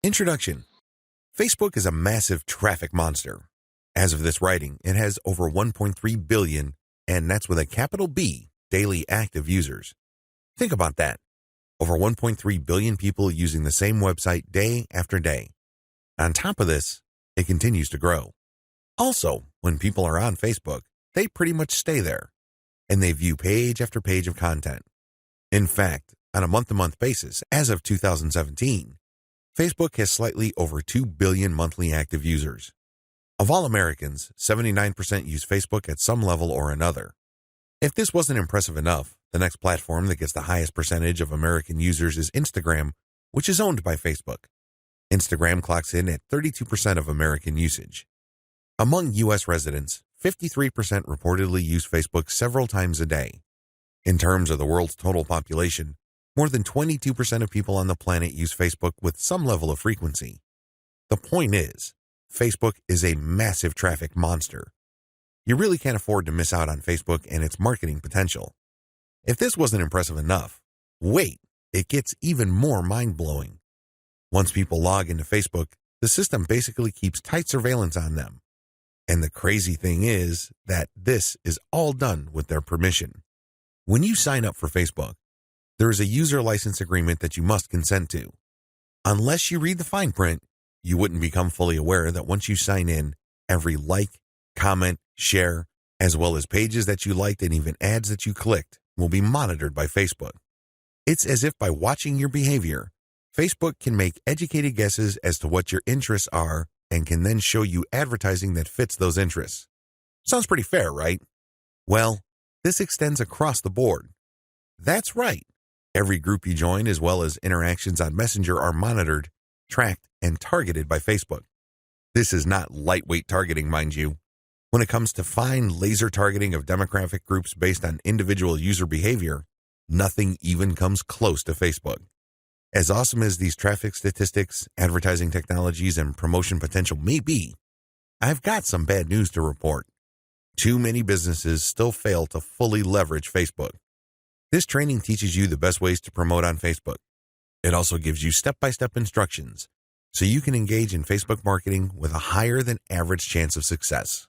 Introduction. Facebook is a massive traffic monster. As of this writing, it has over 1.3 billion, and that's with a capital B, daily active users. Think about that. Over 1.3 billion people using the same website day after day. On top of this, it continues to grow. Also, when people are on Facebook, they pretty much stay there, and they view page after page of content. In fact, on a month-to-month basis, as of 2017, Facebook has slightly over 2 billion monthly active users. Of all Americans, 79% use Facebook at some level or another. If this wasn't impressive enough, the next platform that gets the highest percentage of American users is Instagram, which is owned by Facebook. Instagram clocks in at 32% of American usage. Among U.S. residents, 53% reportedly use Facebook several times a day. In terms of the world's total population, more than 22% of people on the planet use Facebook with some level of frequency. The point is, Facebook is a massive traffic monster. You really can't afford to miss out on Facebook and its marketing potential. If this wasn't impressive enough, wait, it gets even more mind-blowing. Once people log into Facebook, the system basically keeps tight surveillance on them. And the crazy thing is that this is all done with their permission. When you sign up for Facebook, there is a user license agreement that you must consent to. Unless you read the fine print, you wouldn't become fully aware that once you sign in, every like, comment, share, as well as pages that you liked and even ads that you clicked will be monitored by Facebook. It's as if by watching your behavior, Facebook can make educated guesses as to what your interests are and can then show you advertising that fits those interests. Sounds pretty fair, right? Well, this extends across the board. That's right. Every group you join, as well as interactions on Messenger, are monitored, tracked, and targeted by Facebook. This is not lightweight targeting, mind you. When it comes to fine laser targeting of demographic groups based on individual user behavior, nothing even comes close to Facebook. As awesome as these traffic statistics, advertising technologies, and promotion potential may be, I've got some bad news to report. Too many businesses still fail to fully leverage Facebook. This training teaches you the best ways to promote on Facebook. It also gives you step-by-step instructions so you can engage in Facebook marketing with a higher than average chance of success.